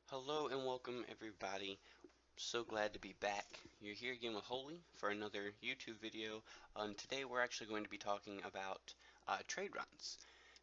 Hello and welcome everybody. So glad to be back. You're here again with Holy for another YouTube video. Today we're actually going to be talking about trade runs.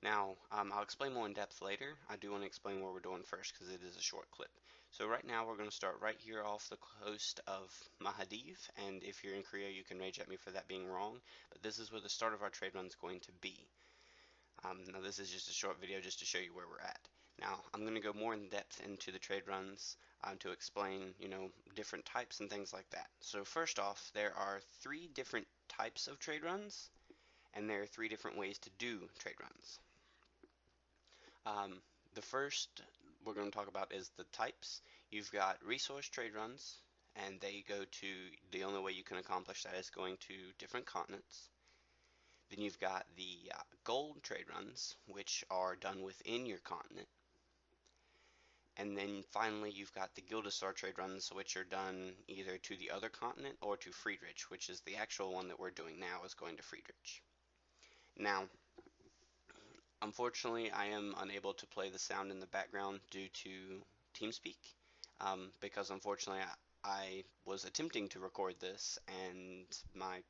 Now, I'll explain more in depth later. I do want to explain what we're doing first because it is a short clip. So right now we're going to start right here off the coast of Maldives, and if you're in Korea you can rage at me for that being wrong, but this is where the start of our trade run is going to be. Now this is just a short video just to show you where we're at. Now I'm going to go more in depth into the trade runs to explain, different types and things like that. So first off, there are three different types of trade runs, and there are three different ways to do trade runs. The first we're going to talk about is the types. You've got resource trade runs, and they go to, the only way you can accomplish that is going to different continents. Then you've got the gold trade runs, which are done within your continent. And then finally, you've got the Gilded Star trade runs, which are done either to the other continent or to Friedrich, which is the actual one that we're doing now, is going to Friedrich. Now, unfortunately, I am unable to play the sound in the background due to TeamSpeak, because unfortunately I was attempting to record this and my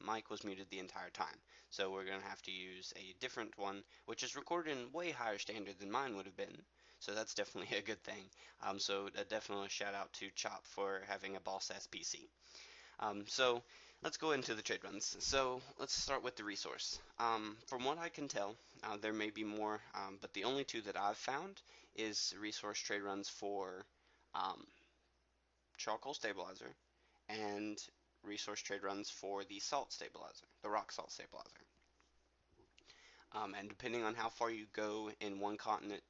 mic was muted the entire time. So we're going to have to use a different one, which is recorded in way higher standard than mine would have been. So that's definitely a good thing. So definitely a shout out to Chop for having a boss-ass PC. So let's go into the trade runs. So let's start with the resource. From what I can tell, there may be more, but the only two that I've found is resource trade runs for um, charcoal stabilizer and resource trade runs for the salt stabilizer, the rock salt stabilizer. And depending on how far you go in one continent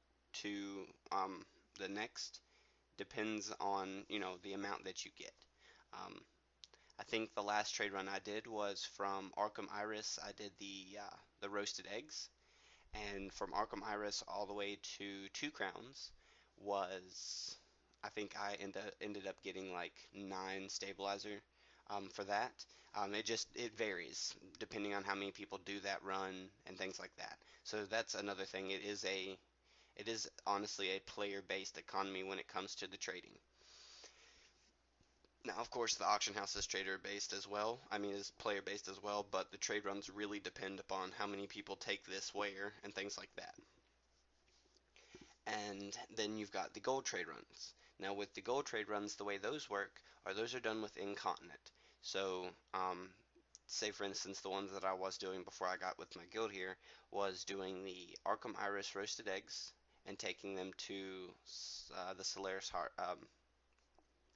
to the next, depends on the amount that you get. Um, I think the last trade run I did was from Arkham Iris. I did the roasted eggs, and from Arkham Iris all the way to Two Crowns was, I think I ended up getting like 9 stabilizer for that. It varies depending on how many people do that run and things like that. So that's another thing. It is honestly a player-based economy when it comes to the trading. Now, of course, the auction house is trader-based as well. I mean, is player-based as well, but the trade runs really depend upon how many people take this where and things like that. And then you've got the gold trade runs. Now with the gold trade runs, the way those work are those are done within continent. So say for instance the ones that I was doing before I got with my guild here was doing the Arkham Iris roasted eggs and taking them to the Solaris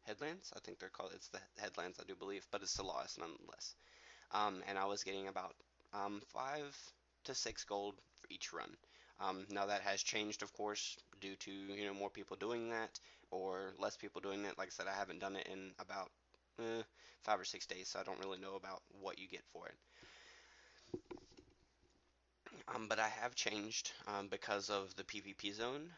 headlands. I think they're called, it's the headlands I do believe, but it's Solaris nonetheless. And I was getting about 5 to 6 gold for each run. Now that has changed, of course, due to more people doing that or less people doing it. Like I said, I haven't done it in about 5 or 6 days, so I don't really know about what you get for it. But I have changed because of the PvP zone.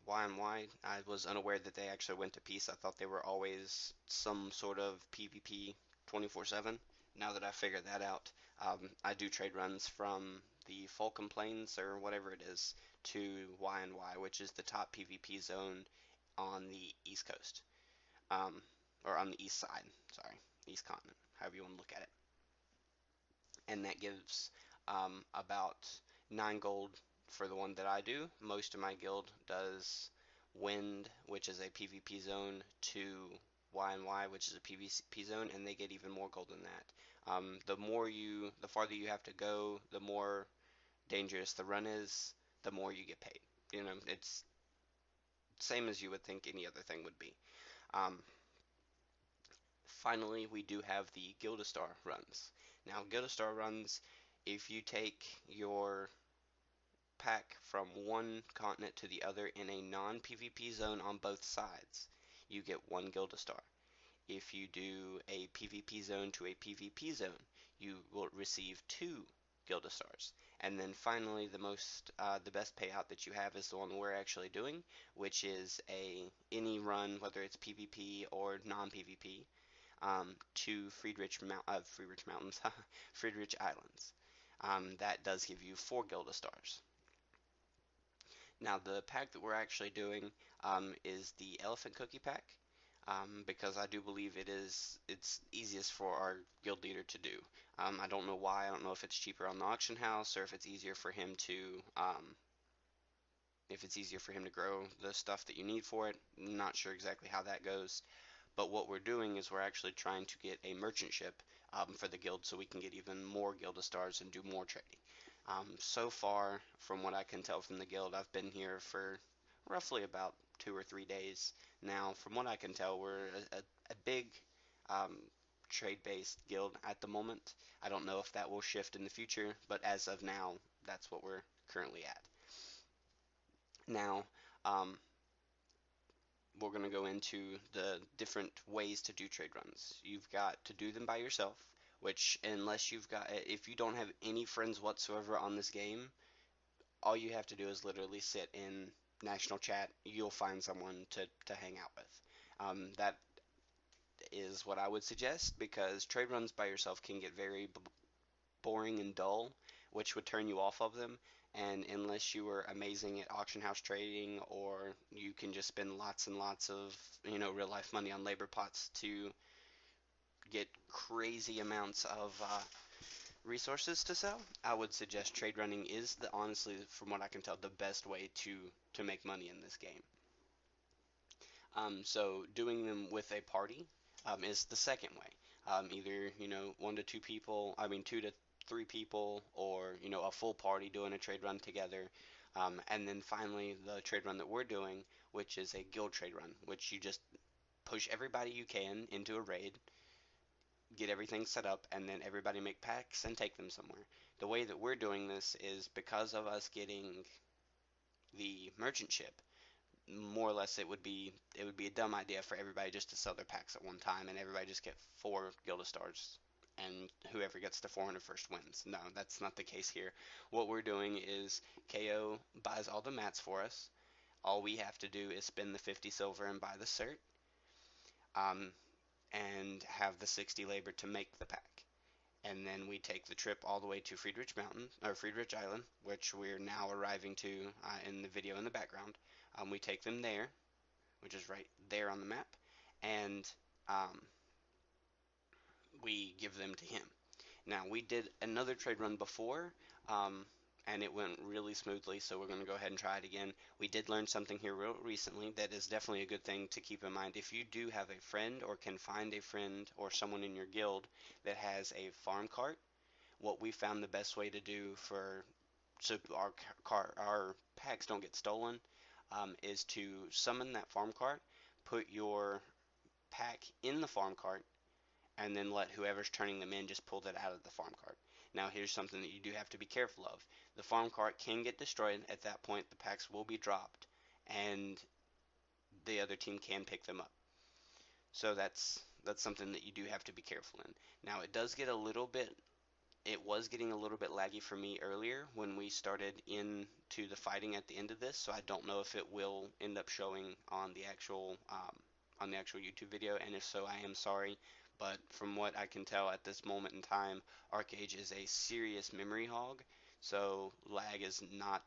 Why and why? I was unaware that they actually went to peace. I thought they were always some sort of PvP 24/7. Now that I figured that out, I do trade runs from the Falcon Plains or whatever it is to Y&Y, which is the top PvP zone on the East Coast, or on the East side. Sorry, East Continent, however you want to look at it. And that gives about 9 gold for the one that I do. Most of my guild does Wind, which is a PvP zone, to Y&Y, which is a PvP zone, and they get even more gold than that. The farther you have to go, the more dangerous the run is, the more you get paid. It's same as you would think any other thing would be. Um, Finally, we do have the Gildastar runs. Now, Gildastar runs, if you take your pack from one continent to the other in a non-PvP zone on both sides, you get 1 Gildastar. If you do a PvP zone to a PvP zone, you will receive 2 Gildastars. And then finally, the best payout that you have is the one we're actually doing, which is any run, whether it's PvP or non-PvP, to Friedrich Mountains, Friedrich Islands. That does give you 4 Gildastars. Now, the pack that we're actually doing is the Elephant Cookie pack, because I do believe it's easiest for our guild leader to do. I don't know why. I don't know if it's cheaper on the auction house or if it's easier for him to grow the stuff that you need for it. Not sure exactly how that goes. But what we're doing is we're actually trying to get a merchant ship for the guild so we can get even more Guild Stars and do more trading. So far, from what I can tell from the guild, I've been here for roughly about 2 or 3 days. Now, from what I can tell, we're a big um, trade-based guild at the moment. I don't know if that will shift in the future, but as of now, that's what we're currently at. Now, um, we're going to go into the different ways to do trade runs. You've got to do them by yourself, which, if you don't have any friends whatsoever on this game, all you have to do is literally sit in national chat. You'll find someone to hang out with. That is what I would suggest because trade runs by yourself can get very boring and dull, which would turn you off of them. And unless you are amazing at auction house trading or you can just spend lots and lots of, real life money on labor pots to get crazy amounts of resources to sell, I would suggest trade running is honestly, from what I can tell, the best way to make money in this game. So doing them with a party is the second way. Either 1 to 2 people, I mean 2 to 3 people, or a full party doing a trade run together. And then finally the trade run that we're doing, which is a guild trade run, which you just push everybody you can into a raid, get everything set up, and then everybody make packs and take them somewhere. The way that we're doing this is because of us getting the merchant ship. More or less, it would be a dumb idea for everybody just to sell their packs at one time and everybody just get 4 Guild Stars and whoever gets to 400 first wins. No, that's not the case here. What we're doing is KO buys all the mats for us. All we have to do is spend the 50 silver and buy the cert, um, and have the 60 labor to make the pack. And then we take the trip all the way to Friedrich Mountain or Friedrich Island, which we're now arriving to in the video in the background. We take them there, which is right there on the map, and um, we give them to him. Now, we did another trade run before, um, and it went really smoothly, so we're going to go ahead and try it again. We did learn something here real recently that is definitely a good thing to keep in mind. If you do have a friend or can find a friend or someone in your guild that has a farm cart, what we found the best way to do so our packs don't get stolen, is to summon that farm cart, put your pack in the farm cart, and then let whoever's turning them in just pull that out of the farm cart. Now, here's something that you do have to be careful of. The farm cart can get destroyed. At that point, the packs will be dropped, and the other team can pick them up. So that's something that you do have to be careful in. Now, it was getting a little bit laggy for me earlier when we started into the fighting at the end of this, so I don't know if it will end up showing on the actual YouTube video, and if so, I am sorry. But from what I can tell at this moment in time, ArcAge is a serious memory hog, so lag is not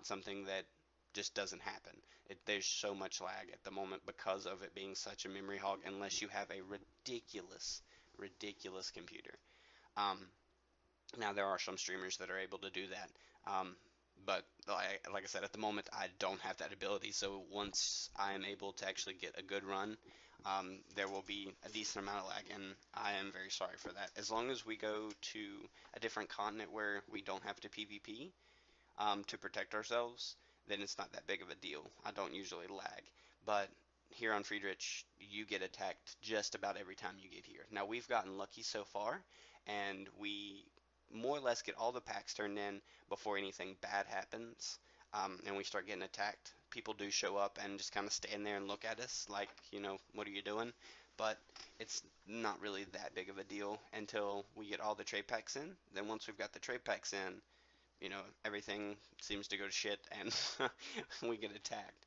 something that just doesn't happen. There's so much lag at the moment because of it being such a memory hog, unless you have a ridiculous, ridiculous computer. Um, Now there are some streamers that are able to do that, but like I said, at the moment I don't have that ability. So once I am able to actually get a good run, there will be a decent amount of lag, and I am very sorry for that. As long as we go to a different continent where we don't have to PvP to protect ourselves, then it's not that big of a deal. I don't usually lag, but here on Friedrich, you get attacked just about every time you get here. Now we've gotten lucky so far, and we more or less get all the packs turned in before anything bad happens, and we start getting attacked. People do show up and just kind of stand there and look at us like, what are you doing? But it's not really that big of a deal until we get all the trade packs in. Then once we've got the trade packs in, everything seems to go to shit and we get attacked.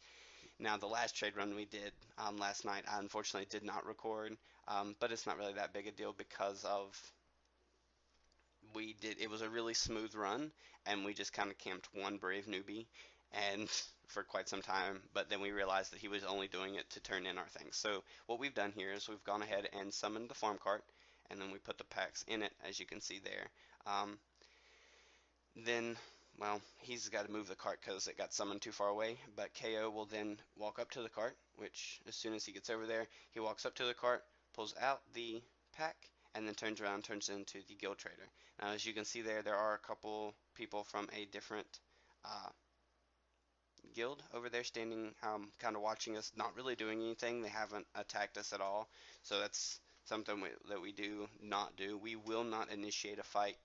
Now, the last trade run we did last night, I unfortunately did not record, but it's not really that big a deal because it was a really smooth run, and we just kind of camped one brave newbie, and for quite some time, but then we realized that he was only doing it to turn in our things. So what we've done here is we've gone ahead and summoned the farm cart, and then we put the packs in it, as you can see there. Um, then, well, he's got to move the cart because it got summoned too far away, but KO will then walk up to the cart, which as soon as he gets over there, he walks up to the cart, pulls out the pack, and then turns around, turns into the guild trader. Now, as you can see there, there are a couple people from a different uh, guild over there standing, kind of watching us, not really doing anything. They haven't attacked us at all, so that's something that we do not do. We will not initiate a fight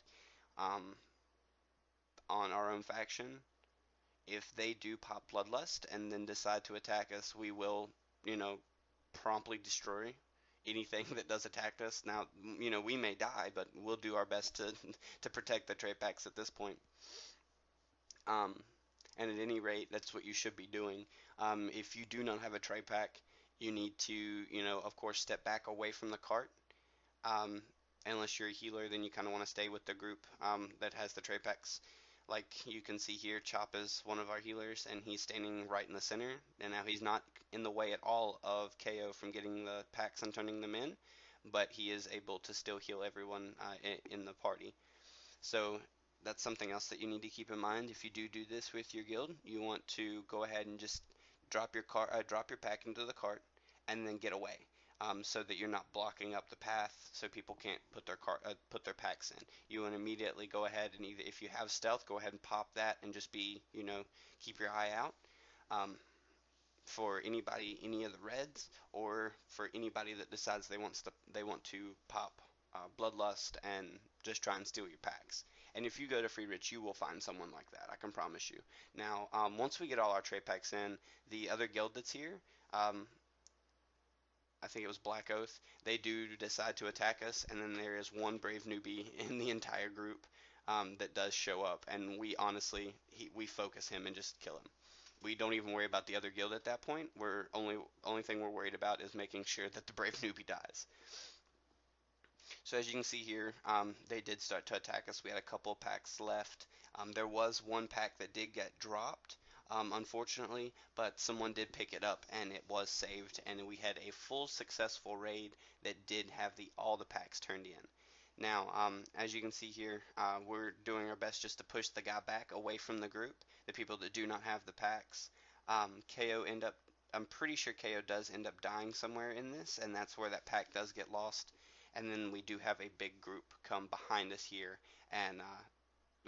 um, on our own faction. If they do pop Bloodlust and then decide to attack us, we will, you know, promptly destroy anything that does attack us. Now, we may die, but we'll do our best to to protect the trade packs at this point. Um, and at any rate, that's what you should be doing. If you do not have a trade pack, you need to, of course, step back away from the cart. Um, unless you're a healer, then you kind of want to stay with the group that has the trade packs. Like you can see here, Chop is one of our healers, and he's standing right in the center. And now he's not in the way at all of KO from getting the packs and turning them in, but he is able to still heal everyone in the party. So that's something else that you need to keep in mind. If you do this with your guild, you want to go ahead and just drop your pack into the cart, and then get away, so that you're not blocking up the path, so people can't put their packs in. You want to immediately go ahead and either, if you have stealth, go ahead and pop that, and just keep your eye out. Um, for anybody, any of the reds, or for anybody that decides they want to pop Bloodlust and just try and steal your packs. And if you go to Free Rich, you will find someone like that. I can promise you. Now, once we get all our trade packs in, the other guild that's here, I think it was Black Oath, they do decide to attack us, and then there is one brave newbie in the entire group that does show up, and we honestly, we focus him and just kill him. We don't even worry about the other guild at that point. We're only thing we're worried about is making sure that the brave newbie dies. So as you can see here, they did start to attack us. We had a couple of packs left. There was one pack that did get dropped, unfortunately, but someone did pick it up and it was saved, and we had a full successful raid that did have all the packs turned in. Now, as you can see here, we're doing our best just to push the guy back away from the group, the people that do not have the packs. I'm pretty sure KO does end up dying somewhere in this, and that's where that pack does get lost. And then we do have a big group come behind us here and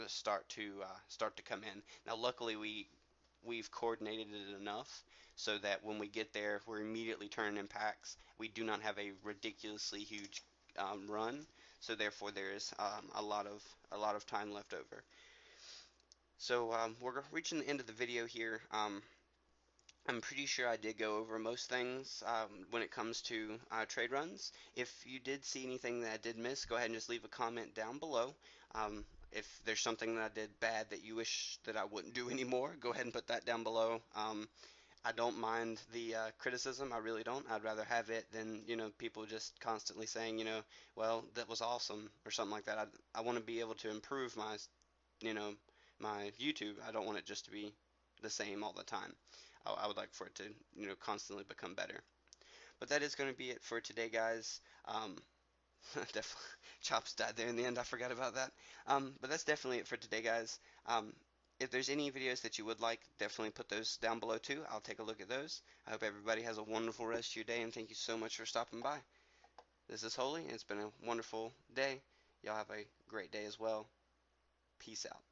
start to come in. Now, luckily, we've coordinated it enough so that when we get there, we're immediately turning in packs. We do not have a ridiculously huge run, so therefore there is a lot of time left over. So we're reaching the end of the video here. I'm pretty sure I did go over most things when it comes to trade runs. If you did see anything that I did miss, go ahead and just leave a comment down below. If there's something that I did bad that you wish that I wouldn't do anymore, go ahead and put that down below. I don't mind the criticism. I really don't. I'd rather have it than, people just constantly saying, well, that was awesome or something like that. I want to be able to improve you know, my YouTube. I don't want it just to be the same all the time. I would like for it to, constantly become better. But that is going to be it for today, guys. Definitely, Chops died there in the end. I forgot about that. But that's definitely it for today, guys. If there's any videos that you would like, definitely put those down below too. I'll take a look at those. I hope everybody has a wonderful rest of your day, and thank you so much for stopping by. This is Holy, and it's been a wonderful day. Y'all have a great day as well. Peace out.